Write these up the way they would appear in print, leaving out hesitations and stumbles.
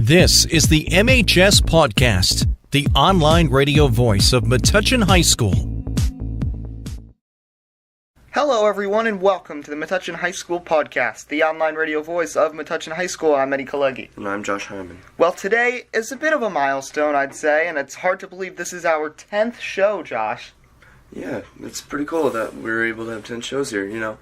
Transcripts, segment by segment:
This is the MHS Pawdcast, the online radio voice of Metuchen High School. Hello everyone and welcome to the Metuchen High School Podcast, the online radio voice of Metuchen High School. I'm Kalegi. And I'm Josh Hyman. Well, today is a bit of a milestone, I'd say, and it's hard to believe this is our 10th show, Josh. Yeah, it's pretty cool that we're able to have 10 shows here,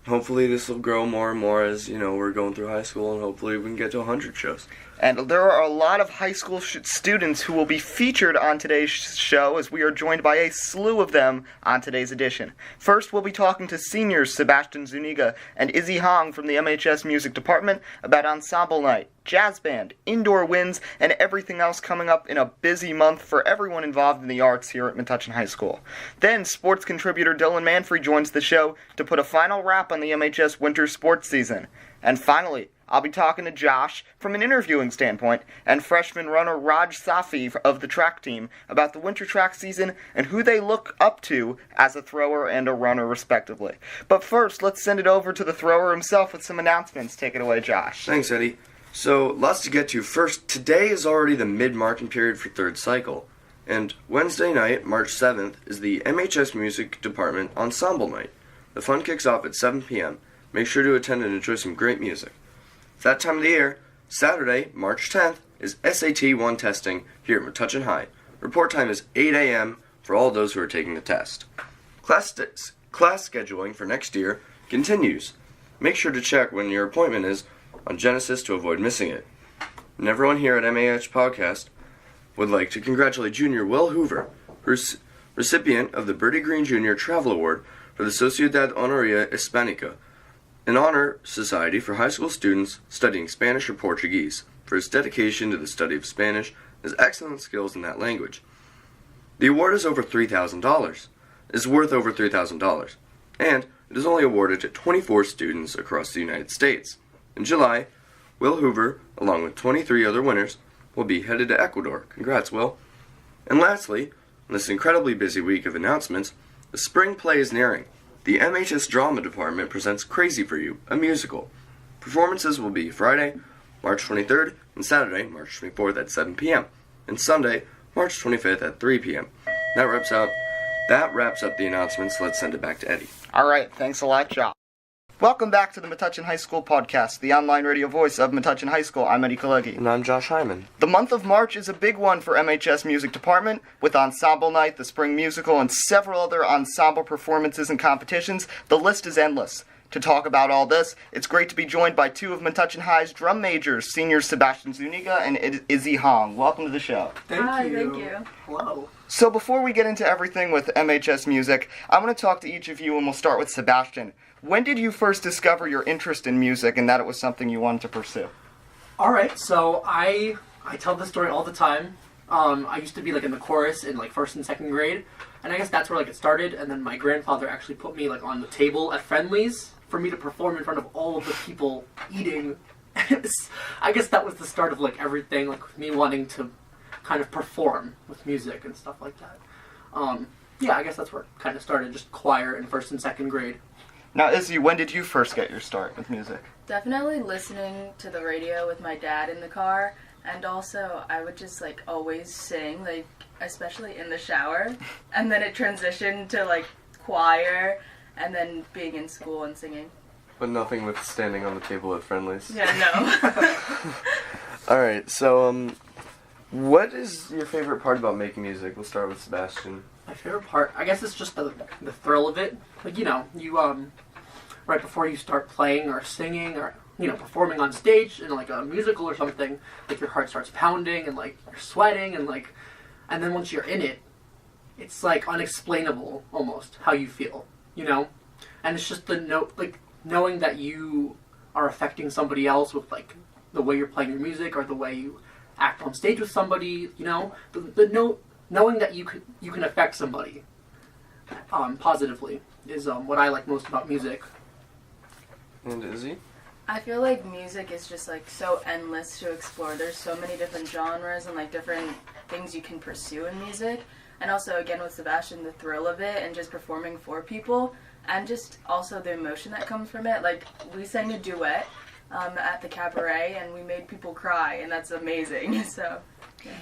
Hopefully this will grow more and more as, we're going through high school, and hopefully we can get to 100 shows. And there are a lot of high school students who will be featured on today's show, as we are joined by a slew of them on today's edition. First, we'll be talking to seniors Sebastian, Zuniga, and Izzy from the MHS Music Department about ensemble night, jazz band, indoor winds, and everything else coming up in a busy month for everyone involved in the arts here at Metuchen High School. Then, sports contributor Dylan Manfre joins the show to put a final wrap on the MHS winter sports season. And finally, I'll be talking to Josh from an interviewing standpoint and freshman runner Raj Safi of the track team about the winter track season and who they look up to as a thrower and a runner respectively. But first, let's send it over to the thrower himself with some announcements. Take it away, Josh. Thanks, Eddie. So, lots to get to. First, today is already the mid-marking period for third cycle. And Wednesday night, March 7th, is the MHS Music Department Ensemble Night. The fun kicks off at 7 p.m. Make sure to attend and enjoy some great music. That time of the year, Saturday, March 10th, is SAT 1 testing here at Metuchen High. Report time is 8 a.m. for all those who are taking the test. Class scheduling for next year continues. Make sure to check when your appointment is on Genesis to avoid missing it. And everyone here at MHS Pawdcast would like to congratulate Junior Will Hoover, who's recipient of the Bertie Green Jr. Travel Award for the Sociedad Honoraria Hispanica, an honor society for high school students studying Spanish or Portuguese, for his dedication to the study of Spanish and his excellent skills in that language. The award is over $3,000. Is worth over $3,000, and it is only awarded to 24 students across the United States. In July, Will Hoover, along with 23 other winners, will be headed to Ecuador. Congrats, Will. And lastly, in this incredibly busy week of announcements, the spring play is nearing. The MHS Drama Department presents Crazy for You, a musical. Performances will be Friday, March 23rd, and Saturday, March 24th at 7 p.m., and Sunday, March 25th at 3 p.m. That wraps up the announcements. Let's send it back to Eddie. All right, thanks a lot, Josh. Welcome back to the Metuchen High School Podcast, the online radio voice of Metuchen High School. I'm Eddie Kalegi. And I'm Josh Hyman. The month of March is a big one for MHS Music Department, with Ensemble Night, the Spring Musical, and several other ensemble performances and competitions. The list is endless. To talk about all this, it's great to be joined by two of Metuchen High's drum majors, seniors Sebastian Zuniga and Izzy Hong. Welcome to the show. Thank you. Hello. So before we get into everything with MHS Music, I want to talk to each of you, and we'll start with Sebastian. When did you first discover your interest in music and that it was something you wanted to pursue? Alright, so I tell this story all the time. I used to be in the chorus in first and second grade, and I guess that's where it started, and then my grandfather actually put me on the table at Friendly's for me to perform in front of all of the people eating. I guess that was the start of everything, me wanting to kind of perform with music and stuff like that. Yeah, I guess that's where it kind of started, just choir in first and second grade. Now, Izzy, when did you first get your start with music? Definitely listening to the radio with my dad in the car, and also I would just always sing, especially in the shower, and then it transitioned to choir, and then being in school and singing. But nothing with standing on the table at Friendly's. Yeah, no. Alright, so, what is your favorite part about making music? We'll start with Sebastian. My favorite part, I guess it's just the thrill of it. You, right before you start playing or singing or, performing on stage in, a musical or something, your heart starts pounding and, you're sweating and, and then once you're in it, it's, unexplainable, almost, how you feel, And it's just knowing that you are affecting somebody else with, the way you're playing your music or the way you act on stage with somebody, knowing that you can affect somebody positively is what I like most about music. And Izzy? I feel like music is just so endless to explore. There's so many different genres and different things you can pursue in music. And also, again, with Sebastian, the thrill of it and just performing for people, and just also the emotion that comes from it. We sang a duet at the cabaret, and we made people cry, and that's amazing. So, yeah.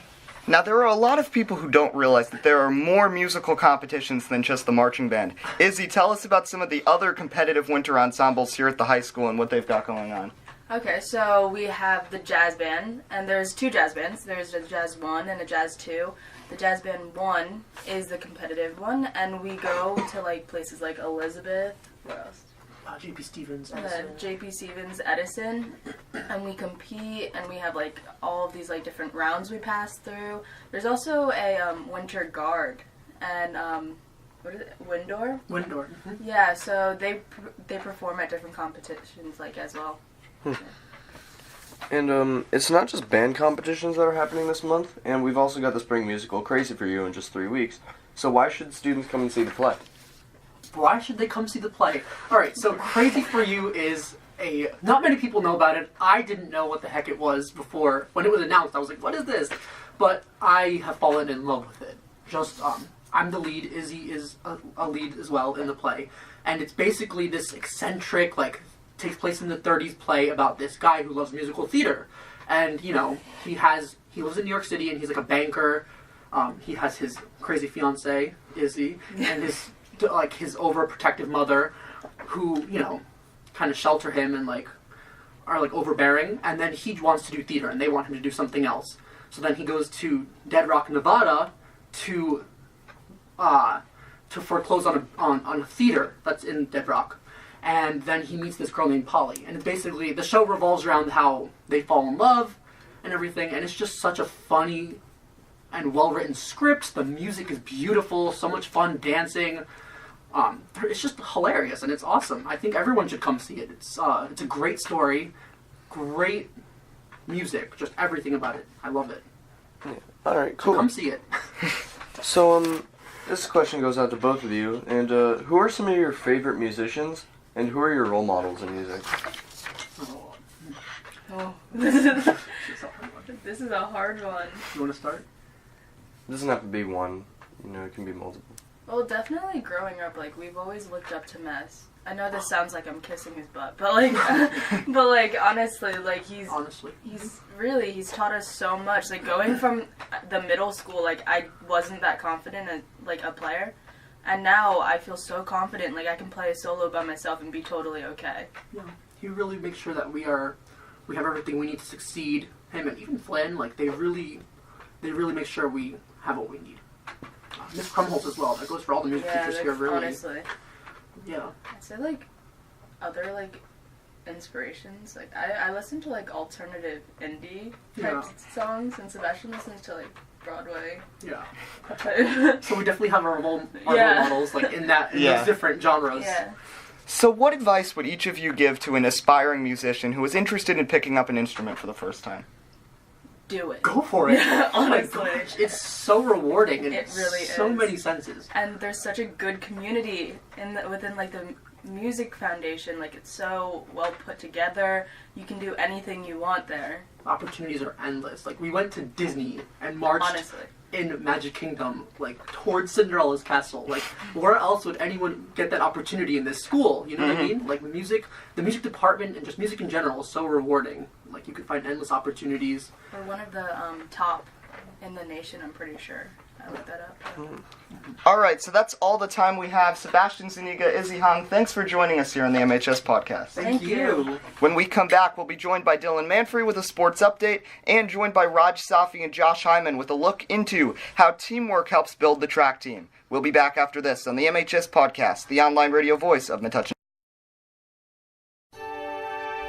Now, there are a lot of people who don't realize that there are more musical competitions than just the marching band. Izzy, tell us about some of the other competitive winter ensembles here at the high school and what they've got going on. Okay, so we have the jazz band, and there's 2 jazz bands. There's a jazz 1 and a jazz 2. The jazz band 1 is the competitive one, and we go to like places like Elizabeth, where else? J.P. Stevens, Edison. J.P. Stevens, Edison, and we compete, and we have like all of these like different rounds we pass through. There's also a winter guard, and what is it? Windor. Mm-hmm. Yeah, so they perform at different competitions like as well. And it's not just band competitions that are happening this month, and we've also got the spring musical Crazy for You in just 3 weeks. So why should students come and see the play? Why should they come see the play? Alright, so Crazy for You is not many people know about it. I didn't know what the heck it was before. When it was announced, I was like, what is this? But I have fallen in love with it. I'm the lead, Izzy is a lead as well in the play. And it's basically this eccentric, takes place in the 30s play about this guy who loves musical theater. And, he lives in New York City, and he's like a banker. He has his crazy fiancée, Izzy, and his overprotective mother, who, kind of shelter him and, are, overbearing. And then he wants to do theater, and they want him to do something else. So then he goes to Dead Rock, Nevada, to foreclose on a theater that's in Dead Rock. And then he meets this girl named Polly. And basically, the show revolves around how they fall in love and everything. And it's just such a funny and well-written script. The music is beautiful, so much fun dancing. It's just hilarious, and it's awesome. I think everyone should come see it. It's a great story, great music, just everything about it. I love it. Yeah. All right, cool. So come see it. So, this question goes out to both of you. And who are some of your favorite musicians, and who are your role models in music? Oh, this is a hard one. You want to start? It doesn't have to be one. It can be multiple. Well, definitely growing up, we've always looked up to Mess. I know this sounds like I'm kissing his butt, but honestly, he's taught us so much. Going from the middle school, I wasn't that confident as, a player, and now I feel so confident, I can play a solo by myself and be totally okay. Yeah, he really makes sure that we have everything we need to succeed. Him and even Flynn, they really make sure we have what we need. Miss Krumholtz as well. That goes for all the music teachers here, really. Honestly. Yeah. I'd say, other, inspirations. I listen to, alternative indie type songs, and Sebastian listens to, Broadway. Yeah. So we definitely have our role models, in those different genres. Yeah. So what advice would each of you give to an aspiring musician who is interested in picking up an instrument for the first time? Do it. Go for it. Honestly. Oh my gosh. It's so rewarding in so many senses. And there's such a good community within the music foundation. It's so well put together. You can do anything you want there. Opportunities are endless. We went to Disney and marched in Magic Kingdom, towards Cinderella's castle. Where else would anyone get that opportunity in this school? You know what I mean? The music department and just music in general is so rewarding. You could find endless opportunities. We're one of the top in the nation, I'm pretty sure. I looked that up. Alright, so that's all the time we have. Sebastian, Zuniga, Izzy, Hong, thanks for joining us here on the MHS Podcast. Thank you. When we come back, we'll be joined by Dylan Manfre with a sports update, and joined by Raj Safi and Josh Hyman with a look into how teamwork helps build the track team. We'll be back after this on the MHS Podcast, the online radio voice of Metuchen.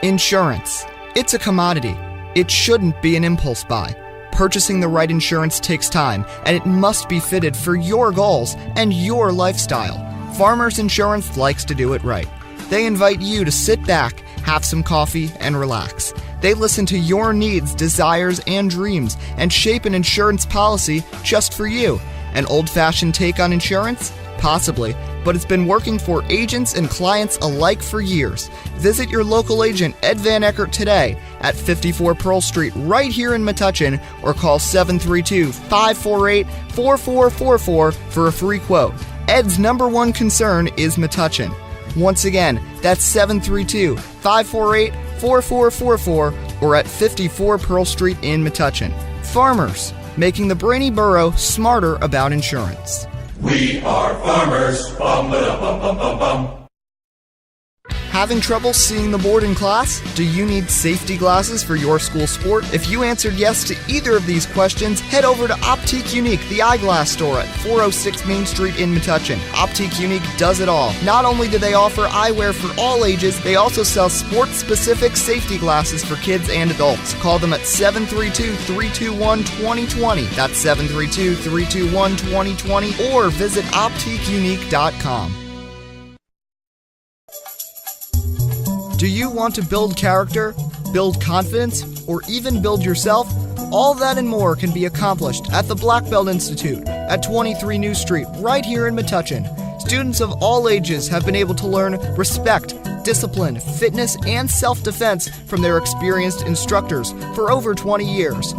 Insurance. It's a commodity. It shouldn't be an impulse buy. Purchasing the right insurance takes time, and it must be fitted for your goals and your lifestyle. Farmers Insurance likes to do it right. They invite you to sit back, have some coffee, and relax. They listen to your needs, desires, and dreams, and shape an insurance policy just for you. An old-fashioned take on insurance? Possibly, but it's been working for agents and clients alike for years. Visit your local agent, Ed Van Eckert, today at 54 Pearl Street, right here in Metuchen, or call 732-548-4444 for a free quote. Ed's #1 concern is Metuchen. Once again, that's 732-548-4444 4444 or at 54 Pearl Street in Metuchen. Farmers, making the brainy borough smarter about insurance. We are farmers. Bum, ba, bum, bum, bum, bum. Having trouble seeing the board in class? Do you need safety glasses for your school sport? If you answered yes to either of these questions, head over to Optique Unique, the eyeglass store at 406 Main Street in Metuchen. Optique Unique does it all. Not only do they offer eyewear for all ages, they also sell sports-specific safety glasses for kids and adults. Call them at 732-321-2020. That's 732-321-2020, or visit OptiqueUnique.com. Do you want to build character, build confidence, or even build yourself? All that and more can be accomplished at the Black Belt Institute at 23 New Street, right here in Metuchen. Students of all ages have been able to learn respect, discipline, fitness, and self-defense from their experienced instructors for over 20 years.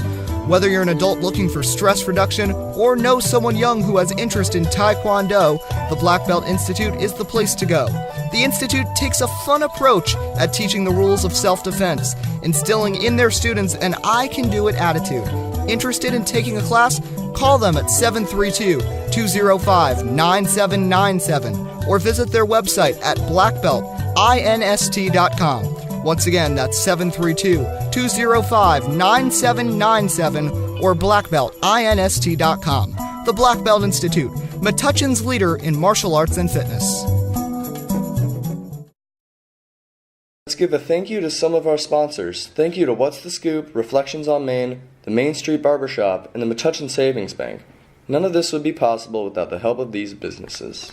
Whether you're an adult looking for stress reduction or know someone young who has interest in Taekwondo, the Black Belt Institute is the place to go. The Institute takes a fun approach at teaching the rules of self-defense, instilling in their students an I-can-do-it attitude. Interested in taking a class? Call them at 732-205-9797 or visit their website at blackbeltinst.com. Once again, that's 732-205-9797 or blackbeltinst.com. The Black Belt Institute, Metuchen's leader in martial arts and fitness. Let's give a thank you to some of our sponsors. Thank you to What's the Scoop, Reflections on Main, the Main Street Barbershop, and the Metuchen Savings Bank. None of this would be possible without the help of these businesses.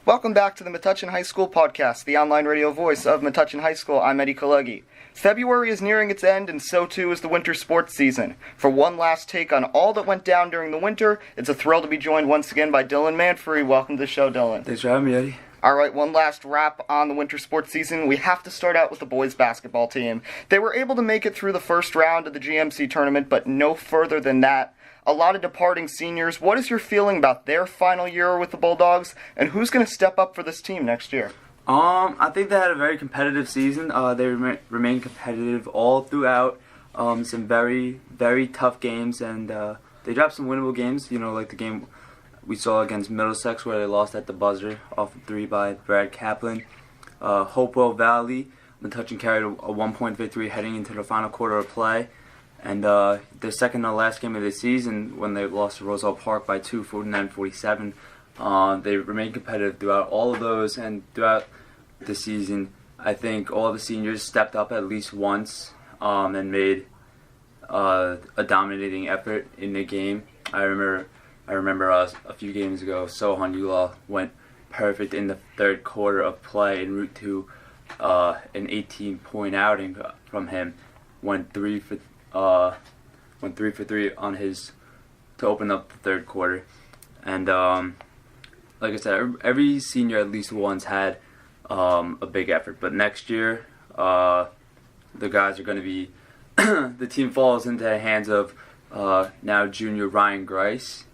Welcome back to the Metuchen High School Podcast, the online radio voice of Metuchen High School. I'm Eddie Kalegi. February is nearing its end, and so too is the winter sports season. For one last take on all that went down during the winter, it's a thrill to be joined once again by Dylan Manfre. Welcome to the show, Dylan. Thanks for having me, Eddie. All right, one last wrap on the winter sports season. We have to start out with the boys basketball team. They were able to make it through the first round of the GMC tournament, but no further than that. A lot of departing seniors. What is your feeling about their final year with the Bulldogs, and who's going to step up for this team next year? I think they had a very competitive season. They remained competitive all throughout. Some very, very tough games, and they dropped some winnable games. You know, like the game we saw against Middlesex where they lost at the buzzer off of 3 by Brad Kaplan. Hopewell Valley, Metuchen carried a 1-point victory heading into the final quarter of play. And their second to last game of the season, when they lost to Roselle Park by 2, 49-47, they remained competitive throughout all of those, and throughout the season, I think all the seniors stepped up at least once and made a dominating effort in the game. I remember a few games ago, Sohan Yula went perfect in the third quarter of play en route to an 18-point outing from him. Went 3 for 3 on his to open up the third quarter, and like I said, every senior at least once had a big effort. But next year, the guys are going to be the team falls into the hands of now junior Ryan Grice.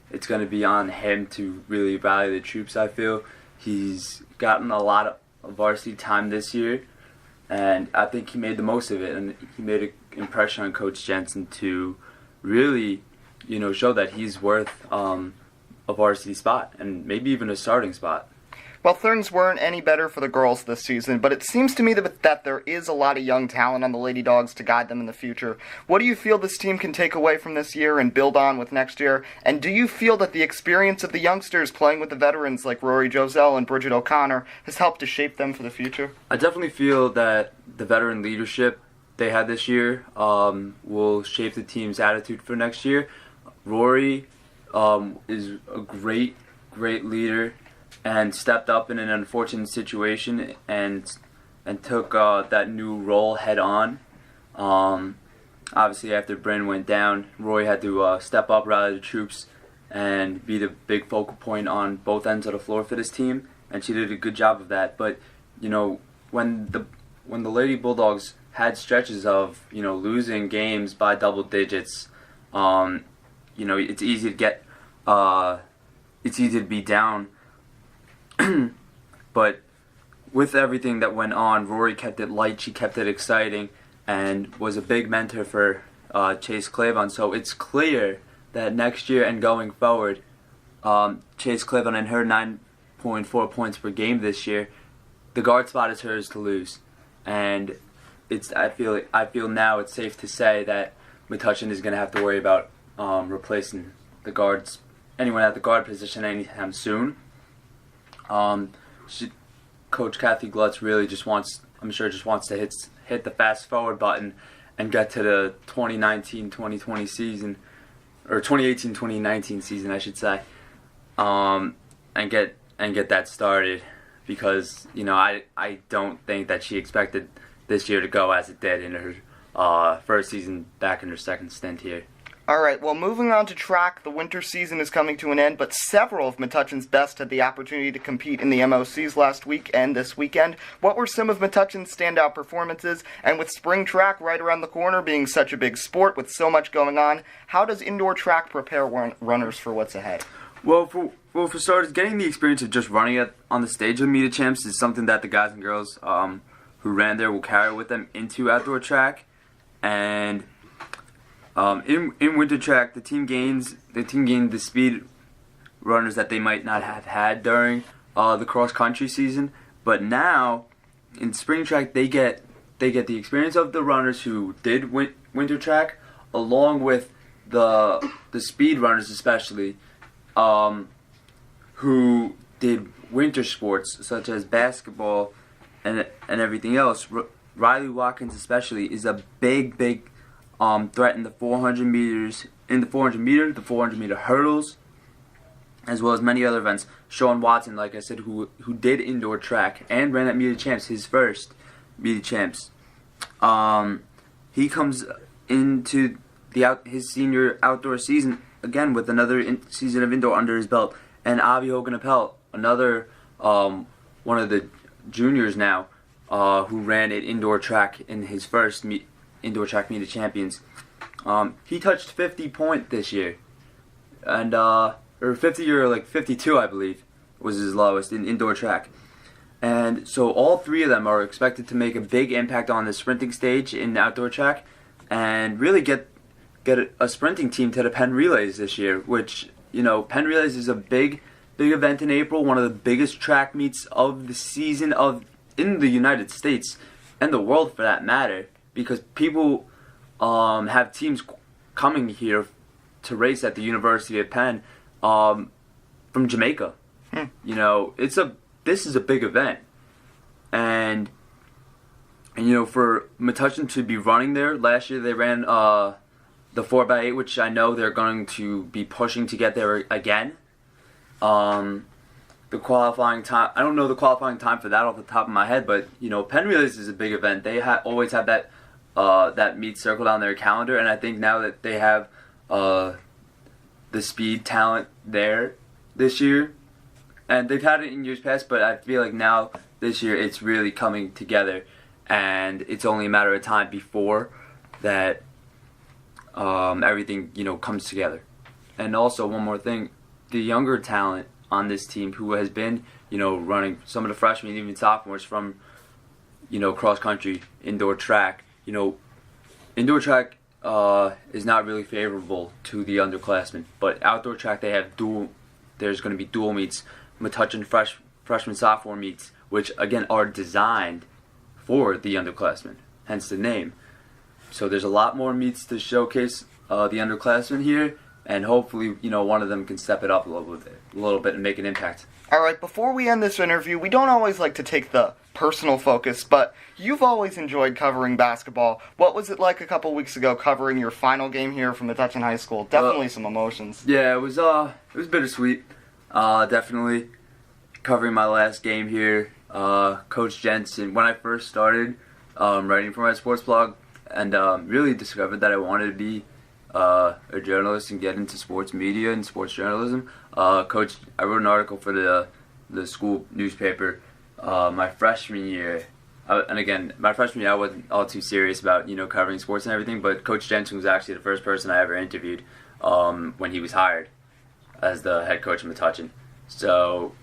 It's going to be on him to really rally the troops. I feel he's gotten a lot of varsity time this year, and I think he made the most of it, and he made an impression on Coach Jensen to really, show that he's worth a varsity spot and maybe even a starting spot. Well, things weren't any better for the girls this season, but it seems to me that there is a lot of young talent on the Lady Dogs to guide them in the future. What do you feel this team can take away from this year and build on with next year? And do you feel that the experience of the youngsters playing with the veterans like Rory Joselle and Bridget O'Connor has helped to shape them for the future? I definitely feel that the veteran leadership they had this year will shape the team's attitude for next year. Rory is a great leader and stepped up in an unfortunate situation and took that new role head on. Obviously, after Bryn went down, Rory had to step up, rally the troops, and be the big focal point on both ends of the floor for this team, and she did a good job of that. But when the Lady Bulldogs had stretches of losing games by double digits, it's easy to get it's easy to be down. But with everything that went on, Rory kept it light, she kept it exciting, and was a big mentor for Chase Clavon. So it's clear that next year and going forward, Chase Clavon and her 9.4 points per game this year, the guard spot is hers to lose. And I feel now it's safe to say that Metuchen is going to have to worry about replacing the guards, anyone at the guard position anytime soon. Coach Kathy Glutz really just wants to hit the fast forward button and get to the 2019-2020 season, or 2018-2019 season, I should say, and get that started, because I don't think that she expected this year to go as it did in her first season back in her second stint here. All right, well, moving on to track, the winter season is coming to an end, but several of Metuchen's best had the opportunity to compete in the MOCs last week and this weekend. What were some of Metuchen's standout performances? And with spring track right around the corner being such a big sport with so much going on, how does indoor track prepare runners for what's ahead? Well, for starters, getting the experience of just running it on the stage of Meet Champs is something that the guys and girls who ran there will carry with them into outdoor track. And in winter track, the team gained the speed runners that they might not have had during the cross country season. But now in spring track, they get the experience of the runners who did winter track, along with the speed runners especially, who did winter sports such as basketball and everything else. Riley Watkins especially is a big threat in the 400 meters, the 400 meter hurdles, as well as many other events. Sean Watson, like I said, who did indoor track and ran at Meet Champs, his first Meet Champs. He comes into his senior outdoor season again with another season of indoor under his belt. And Avi Hogan-Appel, another one of the juniors now, who ran at indoor track in his first indoor track Meet of Champions. He touched 50 point this year, and or 50 or like 52, I believe, was his lowest in indoor track. And so all three of them are expected to make a big impact on the sprinting stage in outdoor track, and really get a sprinting team to the Penn Relays this year. Which Penn Relays is a big event in April, one of the biggest track meets of the season in the United States and the world for that matter. Because people have teams coming here to race at the University of Penn from Jamaica. This is a big event, and for Metuchen to be running there. Last year they ran the 4x8, which I know they're going to be pushing to get there again. The qualifying time, I don't know the qualifying time for that off the top of my head, but Penn Relays is a big event. They always have that meet circled on their calendar, and I think now that they have the speed talent there this year, and they've had it in years past, but I feel like now this year it's really coming together, and it's only a matter of time before that everything comes together. And also one more thing, the younger talent on this team who has been running, some of the freshmen, even sophomores from cross country, indoor track. Indoor track is not really favorable to the underclassmen, but outdoor track there's going to be dual meets, Metuchen freshman sophomore meets, which again are designed for the underclassmen, hence the name. So there's a lot more meets to showcase the underclassmen here, and hopefully one of them can step it up a little bit and make an impact. All right, before we end this interview, we don't always like to take the personal focus, but you've always enjoyed covering basketball. What was it like a couple weeks ago covering your final game here from Metuchen High School? Definitely some emotions. Yeah, it was bittersweet. Definitely covering my last game here. Coach Jensen, when I first started writing for my sports blog, and really discovered that I wanted to be a journalist and get into sports media and sports journalism. I wrote an article for the school newspaper my freshman year. My freshman year I wasn't all too serious about covering sports and everything, but Coach Jensen was actually the first person I ever interviewed when he was hired as the head coach of Metuchen. So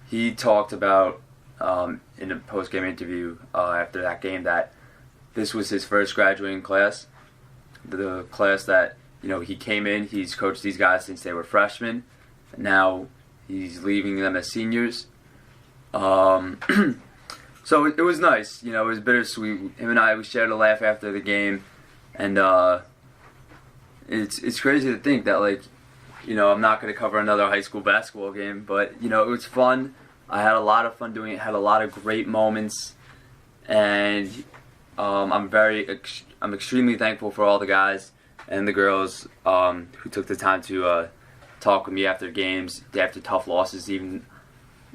he talked about in a post-game interview after that game that this was his first graduating class, the class that he came in. He's coached these guys since they were freshmen. Now he's leaving them as seniors. So it was nice. It was bittersweet. Him and we shared a laugh after the game, and it's crazy to think that I'm not going to cover another high school basketball game, but it was fun. I had a lot of fun doing it. Had a lot of great moments, and I'm extremely thankful for all the guys and the girls who took the time to talk with me after games, after tough losses, even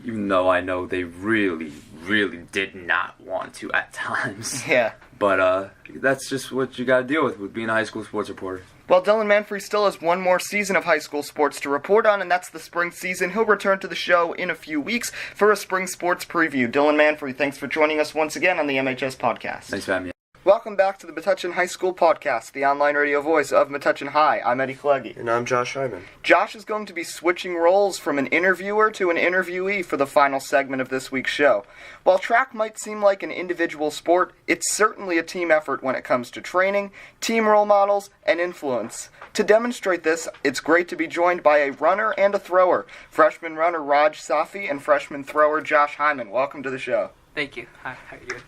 though I know they really, really did not want to at times. Yeah. But that's just what you got to deal with being a high school sports reporter. Well, Dylan Manfre still has one more season of high school sports to report on, and that's the spring season. He'll return to the show in a few weeks for a spring sports preview. Dylan Manfre, thanks for joining us once again on the MHS Podcast. Thanks for having me. Welcome back to the Metuchen High School Podcast, the online radio voice of Metuchen High. I'm Eddie Kalegi. And I'm Josh Hyman. Josh is going to be switching roles from an interviewer to an interviewee for the final segment of this week's show. While track might seem like an individual sport, it's certainly a team effort when it comes to training, team role models, and influence. To demonstrate this, it's great to be joined by a runner and a thrower. Freshman runner Raj Safi and freshman thrower Josh Hyman. Welcome to the show. Thank you. Hi, how are you doing?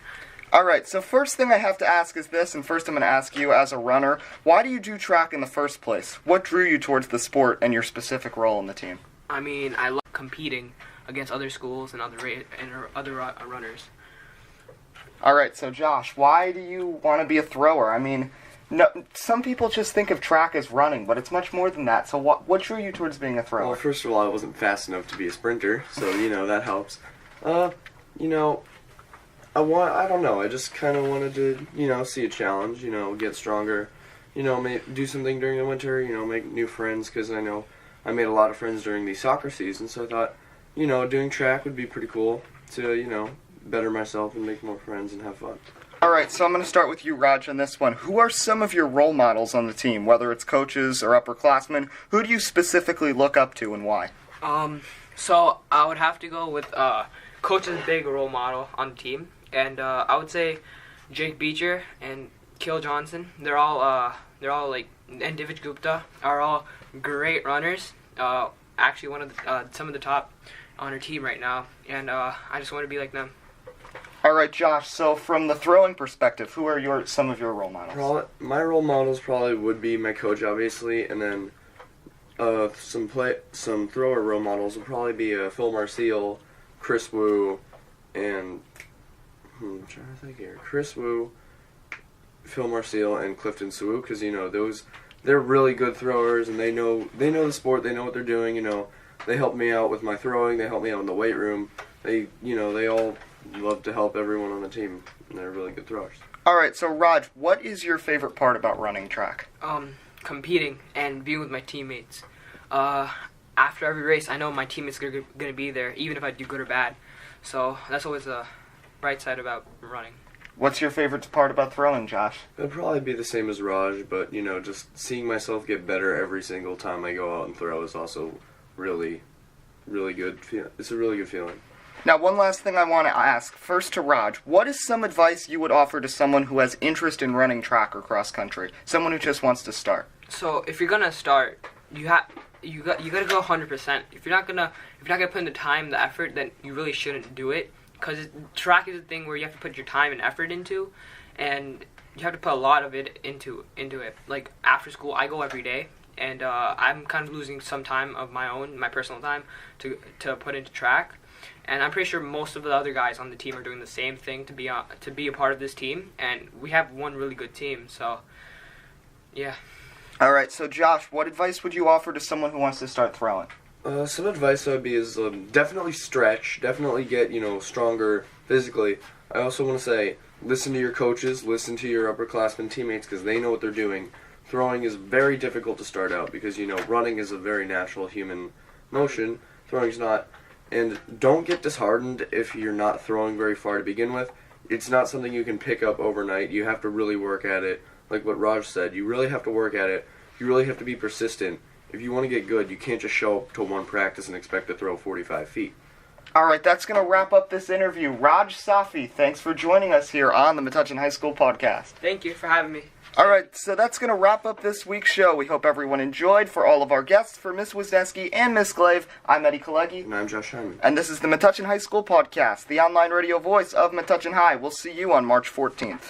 Alright, so first thing I have to ask is this, and first I'm going to ask you as a runner, why do you do track in the first place? What drew you towards the sport and your specific role in the team? I mean, I love competing against other schools and other runners. Alright, so Josh, why do you want to be a thrower? I mean, no, some people just think of track as running, but it's much more than that. So what drew you towards being a thrower? Well, first of all, I wasn't fast enough to be a sprinter, so, that helps. I don't know, I just kind of wanted to, see a challenge, get stronger, do something during the winter, make new friends, because I know I made a lot of friends during the soccer season, so I thought, doing track would be pretty cool to, better myself and make more friends and have fun. Alright, so I'm going to start with you, Raj, on this one. Who are some of your role models on the team, whether it's coaches or upperclassmen? Who do you specifically look up to and why? So I would have to go with Coach is a big role model on the team. And I would say Jake Beecher and Kill Johnson. They're all like, and Divish Gupta are all great runners. Actually, one of the, some of the top on our team right now. And I just want to be like them. All right, Josh. So from the throwing perspective, who are some of your role models? My role models probably would be my coach, obviously, and then some thrower role models would probably be Phil Marcial, Chris Wu, and I'm trying to think here. Chris Wu, Phil Marcial, and Clifton Suwu, because they're really good throwers, and they know the sport. They know what they're doing. They help me out with my throwing. They help me out in the weight room. They all love to help everyone on the team, and they're really good throwers. All right, so Raj, what is your favorite part about running track? Competing and being with my teammates. After every race, I know my teammates are going to be there, even if I do good or bad. So that's always the bright side about running. What's your favorite part about throwing, Josh? It'd probably be the same as Raj, but just seeing myself get better every single time I go out and throw is also really, really good. It's a really good feeling. Now, one last thing I want to ask. First to Raj, what is some advice you would offer to someone who has interest in running track or cross country? Someone who just wants to start. So if you're gonna start, you gotta go 100%. If you're not gonna put in the time, the effort, then you really shouldn't do it. Because track is a thing where you have to put your time and effort into, and you have to put a lot of it into it. Like after school, I go every day, and I'm kind of losing some time of my personal time to put into track. And I'm pretty sure most of the other guys on the team are doing the same thing to be a part of this team, and we have one really good team. So, yeah. All right. So Josh, what advice would you offer to someone who wants to start throwing? Some advice would be is definitely stretch, definitely get, stronger physically. I also want to say, listen to your coaches, listen to your upperclassmen teammates, because they know what they're doing. Throwing is very difficult to start out, because, running is a very natural human motion. Throwing's not. And don't get disheartened if you're not throwing very far to begin with. It's not something you can pick up overnight. You have to really work at it. Like what Raj said, you really have to work at it. You really have to be persistent. If you want to get good, you can't just show up to one practice and expect to throw 45 feet. All right, that's going to wrap up this interview. Raj Safi, thanks for joining us here on the Metuchen High School podcast. Thank you for having me. All right, so that's going to wrap up this week's show. We hope everyone enjoyed. For all of our guests, for Miss Wisniewski and Miss Glaive, I'm Eddie Kalegi. And I'm Josh Hyman. And this is the Metuchen High School podcast, the online radio voice of Metuchen High. We'll see you on March 14th.